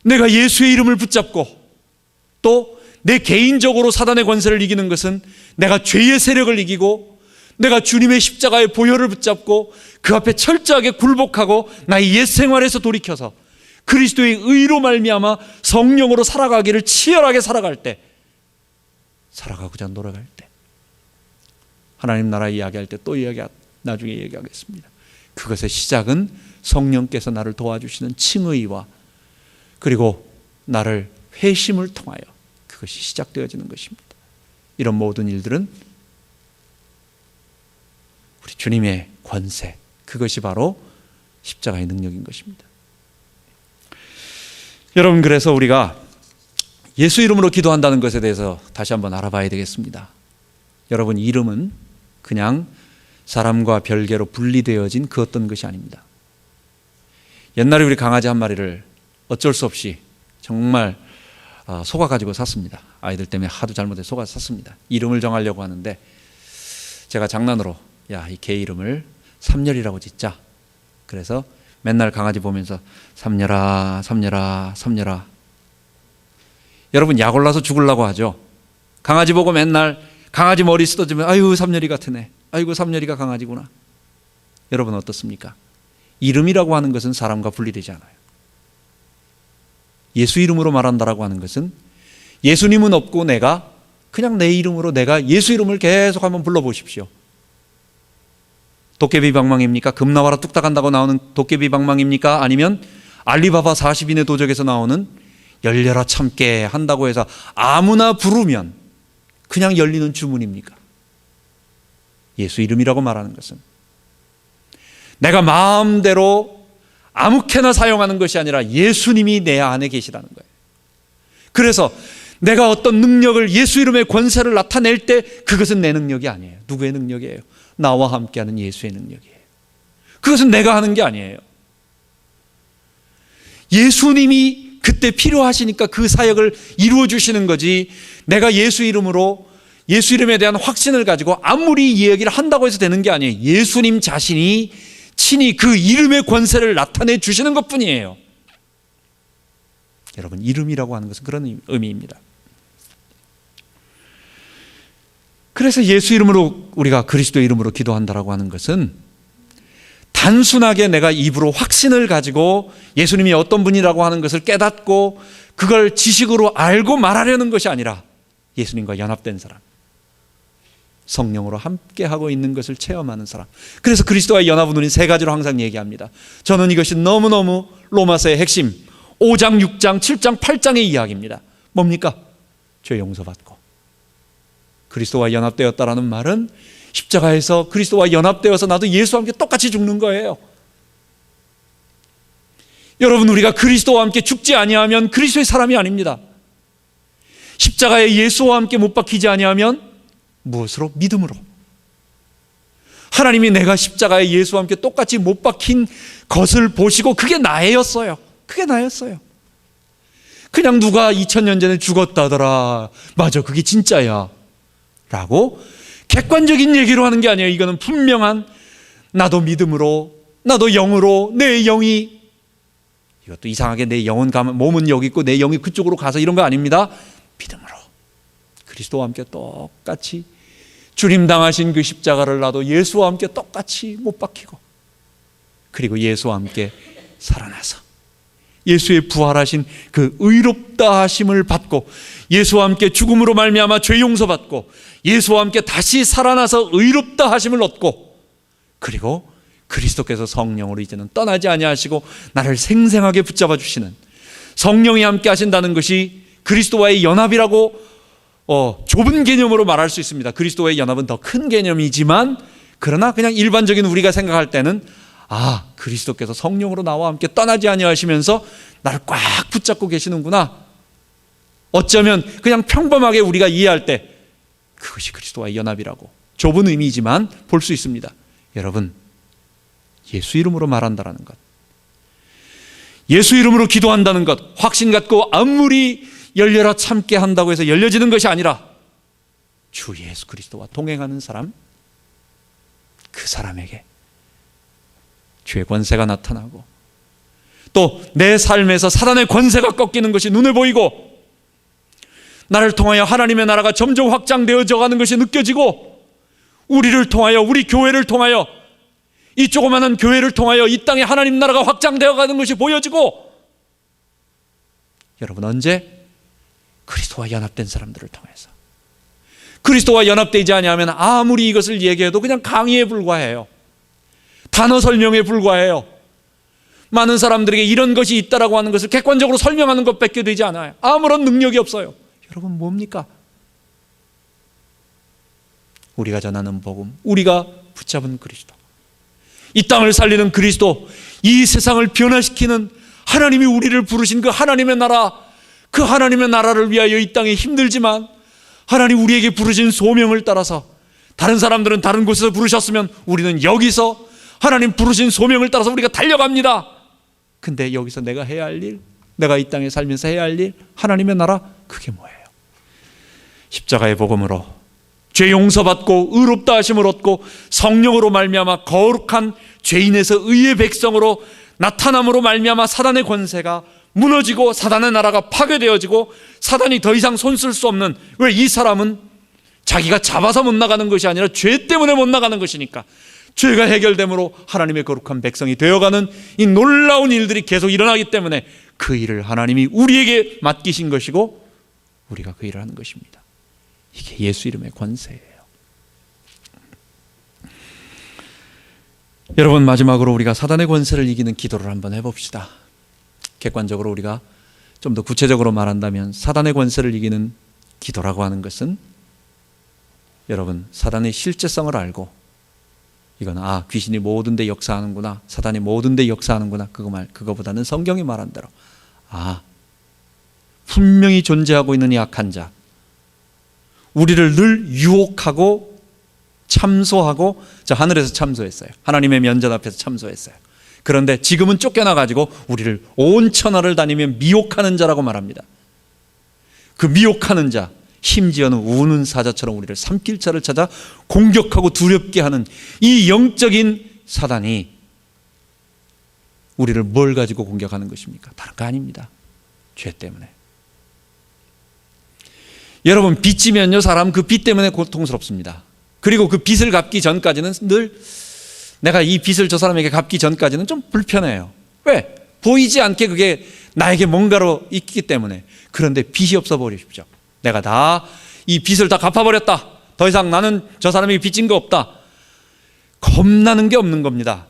내가 예수의 이름을 붙잡고 또 내 개인적으로 사단의 권세를 이기는 것은 내가 죄의 세력을 이기고 내가 주님의 십자가의 보혈을 붙잡고 그 앞에 철저하게 굴복하고 나의 옛 생활에서 돌이켜서 그리스도의 의로 말미암아 성령으로 살아가기를 치열하게 살아갈 때, 살아가고자 노력할 때, 하나님 나라 이야기할 때 또 나중에 얘기하겠습니다. 그것의 시작은 성령께서 나를 도와주시는 칭의와 그리고 나를 회심을 통하여 그것이 시작되어지는 것입니다. 이런 모든 일들은 우리 주님의 권세, 그것이 바로 십자가의 능력인 것입니다. 여러분, 그래서 우리가 예수 이름으로 기도한다는 것에 대해서 다시 한번 알아봐야 되겠습니다. 여러분, 이름은 그냥 사람과 별개로 분리되어진 그 어떤 것이 아닙니다. 옛날에 우리 강아지 한 마리를 어쩔 수 없이 정말 속아가지고 샀습니다. 아이들 때문에 하도 잘못해서 속아서 샀습니다. 이름을 정하려고 하는데 제가 장난으로 야, 이 개 이름을 삼열이라고 짓자. 그래서 맨날 강아지 보면서 삼열아 삼열아 삼열아. 여러분, 약 올라서 죽으려고 하죠. 강아지 보고 맨날 강아지 머리 쓰러지면 아유 삼열이 같으네, 아이고 삼열이가 강아지구나. 여러분 어떻습니까? 이름이라고 하는 것은 사람과 분리되지 않아요. 예수 이름으로 말한다라고 하는 것은 예수님은 없고 내가 그냥 내 이름으로 내가 예수 이름을 계속 한번 불러보십시오. 도깨비 방망입니까? 금 나와라 뚝딱 한다고 나오는 도깨비 방망입니까? 아니면 알리바바 40인의 도적에서 나오는 열려라 참깨 한다고 해서 아무나 부르면 그냥 열리는 주문입니까? 예수 이름이라고 말하는 것은 내가 마음대로 아무렇게나 사용하는 것이 아니라 예수님이 내 안에 계시다는 거예요. 그래서 내가 어떤 능력을, 예수 이름의 권세를 나타낼 때 그것은 내 능력이 아니에요. 누구의 능력이에요? 나와 함께하는 예수의 능력이에요. 그것은 내가 하는 게 아니에요. 예수님이 그때 필요하시니까 그 사역을 이루어 주시는 거지, 내가 예수 이름으로 예수 이름에 대한 확신을 가지고 아무리 이 얘기를 한다고 해서 되는 게 아니에요. 예수님 자신이 친히 그 이름의 권세를 나타내 주시는 것뿐이에요. 여러분, 이름이라고 하는 것은 그런 의미입니다. 그래서 예수 이름으로, 우리가 그리스도 이름으로 기도한다라고 하는 것은 단순하게 내가 입으로 확신을 가지고 예수님이 어떤 분이라고 하는 것을 깨닫고 그걸 지식으로 알고 말하려는 것이 아니라 예수님과 연합된 사람, 성령으로 함께하고 있는 것을 체험하는 사람. 그래서 그리스도와의 연합은 우리는 세 가지로 항상 얘기합니다. 저는 이것이 너무너무 로마서의 핵심 5장, 6장, 7장, 8장의 이야기입니다. 뭡니까? 죄 용서받고 그리스도와 연합되었다라는 말은 십자가에서 그리스도와 연합되어서 나도 예수와 함께 똑같이 죽는 거예요. 여러분, 우리가 그리스도와 함께 죽지 아니하면 그리스도의 사람이 아닙니다. 십자가에 예수와 함께 못 박히지 아니하면 무엇으로? 믿음으로. 하나님이 내가 십자가에 예수와 함께 똑같이 못 박힌 것을 보시고 그게 나였어요. 그게 나였어요. 그냥 누가 2000년 전에 죽었다더라, 맞아 그게 진짜야 라고 객관적인 얘기로 하는 게 아니에요. 이거는 분명한, 나도 믿음으로, 나도 영으로, 내 영이, 이것도 이상하게 내 영은 가면 몸은 여기 있고 내 영이 그쪽으로 가서 이런 거 아닙니다. 믿음으로 그리스도와 함께 똑같이 주님 당하신 그 십자가를 나도 예수와 함께 똑같이 못 박히고, 그리고 예수와 함께 살아나서 예수의 부활하신 그 의롭다 하심을 받고 예수와 함께 죽음으로 말미암아 죄 용서받고 예수와 함께 다시 살아나서 의롭다 하심을 얻고 그리고 그리스도께서 성령으로 이제는 떠나지 아니하시고 나를 생생하게 붙잡아 주시는 성령이 함께 하신다는 것이 그리스도와의 연합이라고 좁은 개념으로 말할 수 있습니다. 그리스도와의 연합은 더 큰 개념이지만 그러나 그냥 일반적인 우리가 생각할 때는 그리스도께서 성령으로 나와 함께 떠나지 아니하시면서 나를 꽉 붙잡고 계시는구나. 어쩌면 그냥 평범하게 우리가 이해할 때 그것이 그리스도와의 연합이라고 좁은 의미이지만 볼 수 있습니다. 여러분, 예수 이름으로 말한다는 것, 예수 이름으로 기도한다는 것, 확신 갖고 아무리 열려라 참게 한다고 해서 열려지는 것이 아니라 주 예수 그리스도와 동행하는 사람, 그 사람에게 주의 권세가 나타나고 또 내 삶에서 사단의 권세가 꺾이는 것이 눈에 보이고 나를 통하여 하나님의 나라가 점점 확장되어져 가는 것이 느껴지고 우리를 통하여, 우리 교회를 통하여, 이 조그마한 교회를 통하여 이 땅에 하나님 나라가 확장되어 가는 것이 보여지고, 여러분, 언제? 그리스도와 연합된 사람들을 통해서. 그리스도와 연합되지 아니하면 아무리 이것을 얘기해도 그냥 강의에 불과해요. 단어 설명에 불과해요. 많은 사람들에게 이런 것이 있다라고 하는 것을 객관적으로 설명하는 것밖에 되지 않아요. 아무런 능력이 없어요. 여러분, 뭡니까? 우리가 전하는 복음, 우리가 붙잡은 그리스도, 이 땅을 살리는 그리스도, 이 세상을 변화시키는 하나님이 우리를 부르신 그 하나님의 나라, 그 하나님의 나라를 위하여 이 땅에 힘들지만 하나님 우리에게 부르신 소명을 따라서, 다른 사람들은 다른 곳에서 부르셨으면 우리는 여기서 하나님 부르신 소명을 따라서 우리가 달려갑니다. 근데 여기서 내가 해야 할 일, 내가 이 땅에 살면서 해야 할 일, 하나님의 나라, 그게 뭐예요? 십자가의 복음으로 죄 용서받고 의롭다 하심을 얻고 성령으로 말미암아 거룩한 죄인에서 의의 백성으로 나타남으로 말미암아 사단의 권세가 무너지고 사단의 나라가 파괴되어지고 사단이 더 이상 손쓸 수 없는, 왜? 이 사람은 자기가 잡아서 못 나가는 것이 아니라 죄 때문에 못 나가는 것이니까 죄가 해결됨으로 하나님의 거룩한 백성이 되어가는 이 놀라운 일들이 계속 일어나기 때문에 그 일을 하나님이 우리에게 맡기신 것이고 우리가 그 일을 하는 것입니다. 이게 예수 이름의 권세예요. 여러분, 마지막으로 우리가 사단의 권세를 이기는 기도를 한번 해봅시다. 객관적으로 우리가 좀 더 구체적으로 말한다면 사단의 권세를 이기는 기도라고 하는 것은, 여러분, 사단의 실제성을 알고 이건 귀신이 모든 데 역사하는구나, 사단이 모든 데 역사하는구나, 그거보다는 성경이 말한 대로 분명히 존재하고 있는 이 악한 자, 우리를 늘 유혹하고 참소하고, 저 하늘에서 참소했어요. 하나님의 면전 앞에서 참소했어요. 그런데 지금은 쫓겨나가지고 우리를 온 천하를 다니며 미혹하는 자라고 말합니다. 그 미혹하는 자, 심지어는 우는 사자처럼 우리를 삼킬 자를 찾아 공격하고 두렵게 하는 이 영적인 사단이 우리를 뭘 가지고 공격하는 것입니까? 다른 거 아닙니다. 죄 때문에. 여러분, 빚지면요, 사람 그 빚 때문에 고통스럽습니다. 그리고 그 빚을 갚기 전까지는 늘, 내가 이 빚을 저 사람에게 갚기 전까지는 좀 불편해요. 왜? 보이지 않게 그게 나에게 뭔가로 있기 때문에. 그런데 빚이 없어 버리십시오. 내가 다 이 빚을 다 갚아버렸다, 더 이상 나는 저 사람에게 빚진 거 없다, 겁나는 게 없는 겁니다.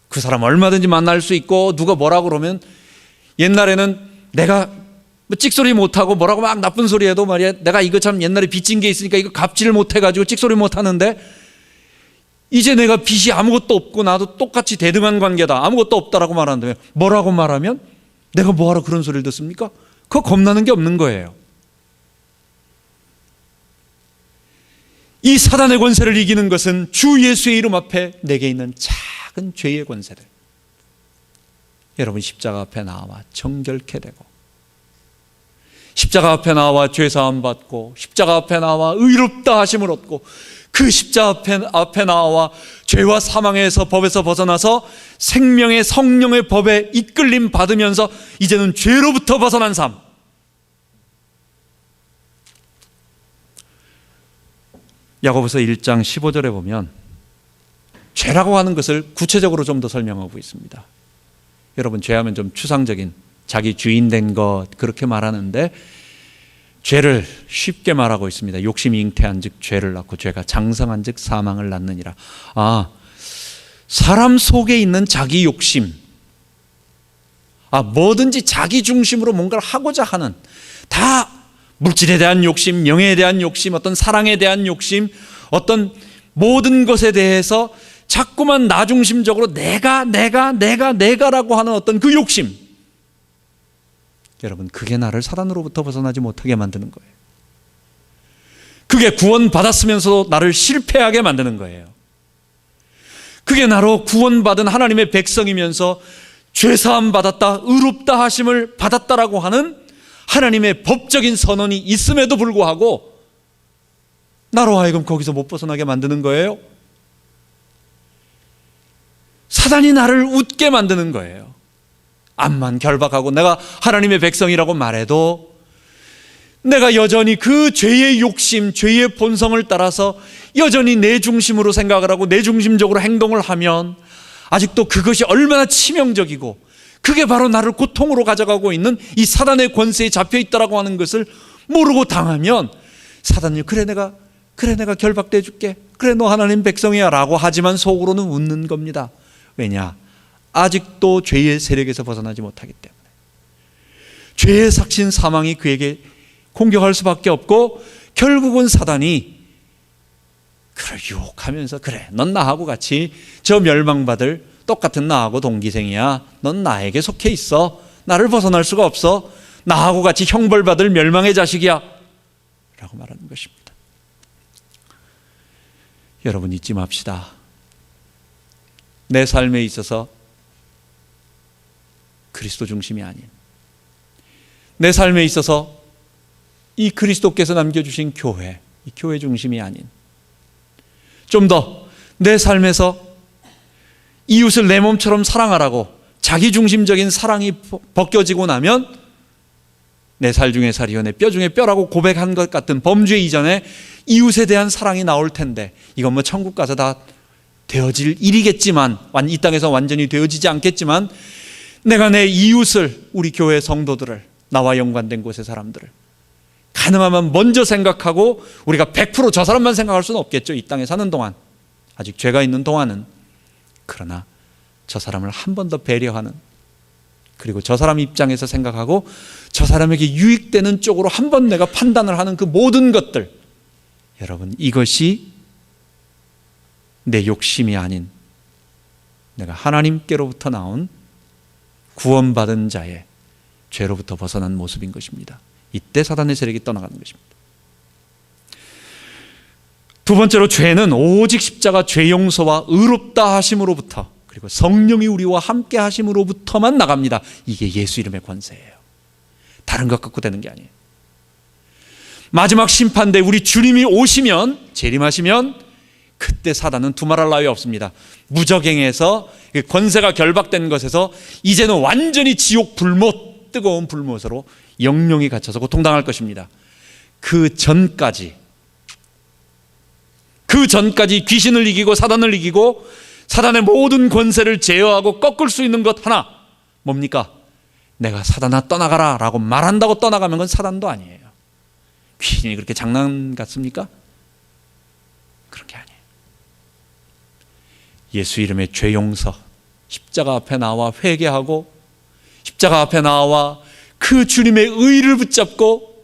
그 사람 얼마든지 만날 수 있고, 누가 뭐라고 그러면, 옛날에는 내가 찍소리 못하고 뭐라고 막 나쁜 소리 해도 말이야, 내가 이거 참 옛날에 빚진 게 있으니까 이거 갚지를 못해가지고 찍소리 못하는데, 이제 내가 빚이 아무것도 없고 나도 똑같이 대등한 관계다, 아무것도 없다라고 말하는데, 뭐라고 말하면 내가 뭐하러 그런 소리를 듣습니까? 그거 겁나는 게 없는 거예요. 이 사단의 권세를 이기는 것은 주 예수의 이름 앞에 내게 있는 작은 죄의 권세들, 여러분, 십자가 앞에 나와 정결케 되고, 십자가 앞에 나와 죄사함 받고, 십자가 앞에 나와 의롭다 하심을 얻고, 그 십자가 앞에 나와 죄와 사망에서, 법에서 벗어나서 생명의 성령의 법에 이끌림 받으면서 이제는 죄로부터 벗어난 삶. 야고보서 1장 15절에 보면 죄라고 하는 것을 구체적으로 좀 더 설명하고 있습니다. 여러분, 죄하면 좀 추상적인 자기 주인 된 것 그렇게 말하는데, 죄를 쉽게 말하고 있습니다. 욕심이 잉태한 즉 죄를 낳고 죄가 장성한 즉 사망을 낳느니라. 사람 속에 있는 자기 욕심, 뭐든지 자기 중심으로 뭔가를 하고자 하는, 다 물질에 대한 욕심, 명예에 대한 욕심, 어떤 사랑에 대한 욕심, 어떤 모든 것에 대해서 자꾸만 나 중심적으로 내가라고 하는 어떤 그 욕심, 여러분, 그게 나를 사단으로부터 벗어나지 못하게 만드는 거예요. 그게 구원받았으면서도 나를 실패하게 만드는 거예요. 그게 나로 구원받은 하나님의 백성이면서 죄사함 받았다, 의롭다 하심을 받았다라고 하는 하나님의 법적인 선언이 있음에도 불구하고 나로 하여금 거기서 못 벗어나게 만드는 거예요. 사단이 나를 웃게 만드는 거예요. 암만 결박하고 내가 하나님의 백성이라고 말해도 내가 여전히 그 죄의 욕심, 죄의 본성을 따라서 여전히 내 중심으로 생각을 하고 내 중심적으로 행동을 하면 아직도 그것이 얼마나 치명적이고 그게 바로 나를 고통으로 가져가고 있는 이 사단의 권세에 잡혀있다라고 하는 것을 모르고 당하면 사단이 그래 내가 결박돼 줄게, 그래 너 하나님 백성이야 라고 하지만 속으로는 웃는 겁니다. 왜냐? 아직도 죄의 세력에서 벗어나지 못하기 때문에. 죄의 삭신 사망이 그에게 공격할 수밖에 없고 결국은 사단이 그를 유혹하면서 그래 넌 나하고 같이 저 멸망받을 똑같은 나하고 동기생이야, 넌 나에게 속해 있어, 나를 벗어날 수가 없어, 나하고 같이 형벌받을 멸망의 자식이야 라고 말하는 것입니다. 여러분, 잊지 맙시다. 내 삶에 있어서 그리스도 중심이 아닌, 내 삶에 있어서 이 그리스도께서 남겨주신 교회, 이 교회 중심이 아닌, 좀 더 내 삶에서 이웃을 내 몸처럼 사랑하라고 자기 중심적인 사랑이 벗겨지고 나면 내 살 중에 살이요 내 뼈 중에 뼈라고 고백한 것 같은 범죄 이전에 이웃에 대한 사랑이 나올 텐데, 이건 뭐 천국 가서 다 되어질 일이겠지만, 이 땅에서 완전히 되어지지 않겠지만, 내가 내 이웃을, 우리 교회 성도들을, 나와 연관된 곳의 사람들을 가능하면 먼저 생각하고, 우리가 100% 저 사람만 생각할 수는 없겠죠. 이 땅에 사는 동안, 아직 죄가 있는 동안은. 그러나 저 사람을 한 번 더 배려하는, 그리고 저 사람 입장에서 생각하고 저 사람에게 유익되는 쪽으로 한 번 내가 판단을 하는 그 모든 것들, 여러분, 이것이 내 욕심이 아닌 내가 하나님께로부터 나온 구원받은 자의 죄로부터 벗어난 모습인 것입니다. 이때 사단의 세력이 떠나가는 것입니다. 두 번째로, 죄는 오직 십자가 죄 용서와 의롭다 하심으로부터, 그리고 성령이 우리와 함께 하심으로부터만 나갑니다. 이게 예수 이름의 권세예요. 다른 것 갖고 되는 게 아니에요. 마지막 심판대 우리 주님이 오시면, 재림하시면, 그때 사단은 두말할 나위 없습니다. 무적행에서 권세가 결박된 것에서 이제는 완전히 지옥 불못, 뜨거운 불못으로 영영이 갇혀서 고통당할 것입니다. 그 전까지 귀신을 이기고 사단을 이기고 사단의 모든 권세를 제어하고 꺾을 수 있는 것 하나, 뭡니까? 내가 사단아 떠나가라 라고 말한다고 떠나가면 그건 사단도 아니에요. 귀신이 그렇게 장난 같습니까? 그런 게 아니에요. 예수 이름의 죄 용서, 십자가 앞에 나와 회개하고 십자가 앞에 나와 그 주님의 의를 붙잡고,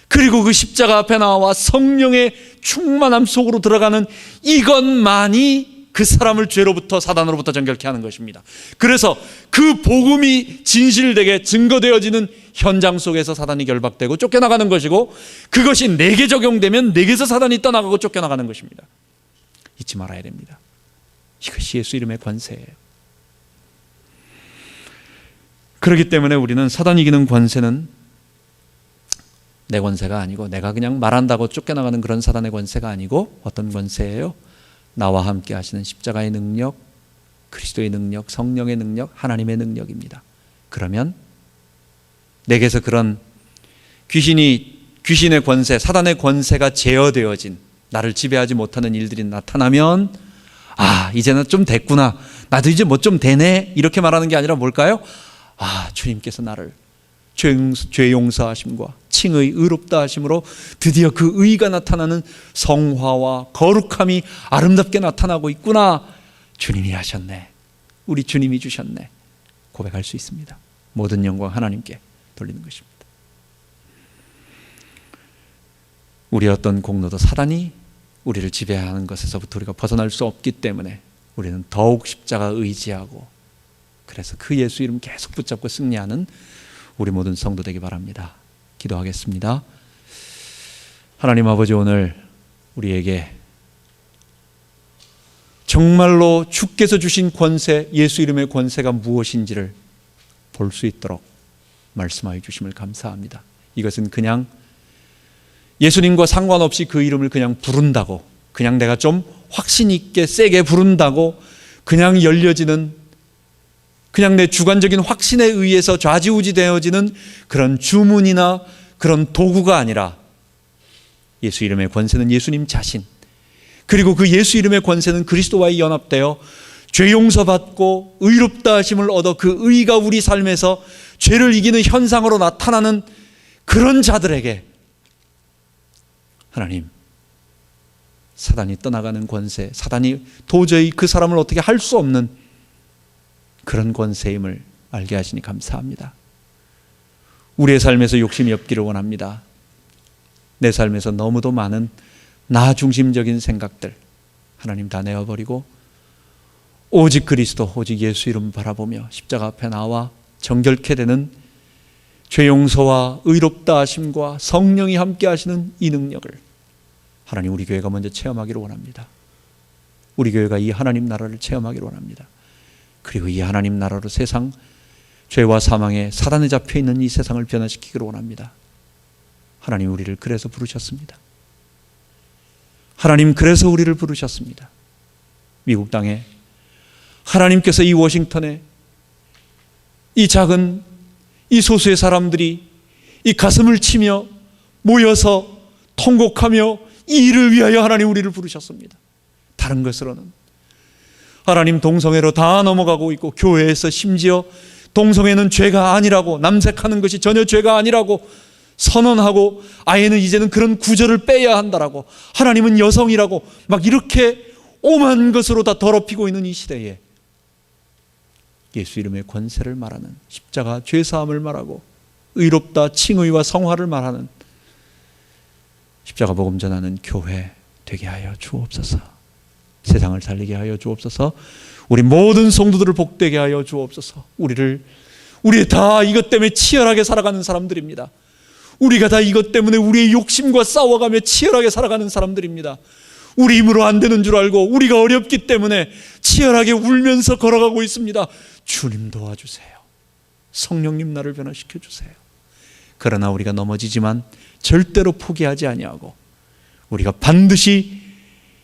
그리고 그 십자가 앞에 나와 성령의 충만함 속으로 들어가는 이것만이 그 사람을 죄로부터, 사단으로부터 정결케 하는 것입니다. 그래서 그 복음이 진실되게 증거되어지는 현장 속에서 사단이 결박되고 쫓겨나가는 것이고, 그것이 내게 적용되면 내게서 사단이 떠나가고 쫓겨나가는 것입니다. 잊지 말아야 됩니다. 이것이 예수 이름의 권세예요. 그렇기 때문에 우리는 사단 이기는 권세는 내 권세가 아니고, 내가 그냥 말한다고 쫓겨나가는 그런 사단의 권세가 아니고, 어떤 권세예요? 나와 함께 하시는 십자가의 능력, 그리스도의 능력, 성령의 능력, 하나님의 능력입니다. 그러면 내게서 그런 귀신의 권세, 사단의 권세가 제어되어진, 나를 지배하지 못하는 일들이 나타나면, 이제는 좀 됐구나, 나도 이제 뭐 좀 되네 이렇게 말하는 게 아니라 뭘까요? 주님께서 나를 죄 용서하심과 칭의 의롭다 하심으로 드디어 그 의가 나타나는 성화와 거룩함이 아름답게 나타나고 있구나. 주님이 하셨네. 우리 주님이 주셨네. 고백할 수 있습니다. 모든 영광 하나님께 돌리는 것입니다. 우리의 어떤 공로도 사단이 우리를 지배하는 것에서부터 우리가 벗어날 수 없기 때문에 우리는 더욱 십자가 의지하고, 그래서 그 예수 이름 계속 붙잡고 승리하는 우리 모든 성도 되기 바랍니다. 기도하겠습니다. 하나님 아버지, 오늘 우리에게 정말로 주께서 주신 권세, 예수 이름의 권세가 무엇인지를 볼 수 있도록 말씀하여 주심을 감사합니다. 이것은 그냥 예수님과 상관없이 그 이름을 그냥 부른다고, 그냥 내가 좀 확신 있게 세게 부른다고 그냥 열려지는, 그냥 내 주관적인 확신에 의해서 좌지우지 되어지는 그런 주문이나 그런 도구가 아니라, 예수 이름의 권세는 예수님 자신, 그리고 그 예수 이름의 권세는 그리스도와의 연합되어 죄 용서받고 의롭다 하심을 얻어 그 의가 우리 삶에서 죄를 이기는 현상으로 나타나는 그런 자들에게 하나님, 사단이 떠나가는 권세, 사단이 도저히 그 사람을 어떻게 할 수 없는 그런 권세임을 알게 하시니 감사합니다. 우리의 삶에서 욕심이 없기를 원합니다. 내 삶에서 너무도 많은 나 중심적인 생각들 하나님 다 내어버리고 오직 그리스도, 오직 예수 이름 바라보며 십자가 앞에 나와 정결케 되는 죄 용서와 의롭다 하심과 성령이 함께 하시는 이 능력을 하나님, 우리 교회가 먼저 체험하기를 원합니다. 우리 교회가 이 하나님 나라를 체험하기를 원합니다. 그리고 이 하나님 나라로 세상 죄와 사망에 사단에 잡혀 있는 이 세상을 변화시키기를 원합니다. 하나님, 우리를 그래서 부르셨습니다. 하나님, 그래서 우리를 부르셨습니다. 미국 땅에 하나님께서 이 워싱턴에 이 작은 이 소수의 사람들이 이 가슴을 치며 모여서 통곡하며 이 일을 위하여 하나님 우리를 부르셨습니다. 다른 것으로는 하나님, 동성애로 다 넘어가고 있고, 교회에서 심지어 동성애는 죄가 아니라고, 남색하는 것이 전혀 죄가 아니라고 선언하고, 아예는 이제는 그런 구절을 빼야 한다라고, 하나님은 여성이라고 막 이렇게 오만 것으로 다 더럽히고 있는 이 시대에 예수 이름의 권세를 말하는, 십자가 죄사함을 말하고 의롭다 칭의와 성화를 말하는 십자가 복음 전하는 교회 되게 하여 주옵소서. 세상을 살리게 하여 주옵소서. 우리 모든 성도들을 복되게 하여 주옵소서. 우리 다 이것 때문에 치열하게 살아가는 사람들입니다. 우리가 다 이것 때문에 우리의 욕심과 싸워가며 치열하게 살아가는 사람들입니다. 우리 힘으로 안 되는 줄 알고 우리가 어렵기 때문에 치열하게 울면서 걸어가고 있습니다. 주님 도와주세요. 성령님 나를 변화시켜 주세요. 그러나 우리가 넘어지지만 절대로 포기하지 아니하고, 우리가 반드시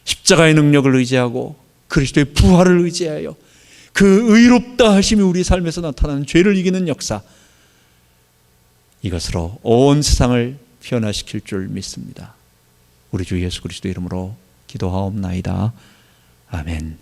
십자가의 능력을 의지하고 그리스도의 부활을 의지하여 그 의롭다 하심이 우리 삶에서 나타나는 죄를 이기는 역사, 이것으로 온 세상을 변화시킬 줄 믿습니다. 우리 주 예수 그리스도 이름으로 기도하옵나이다. 아멘.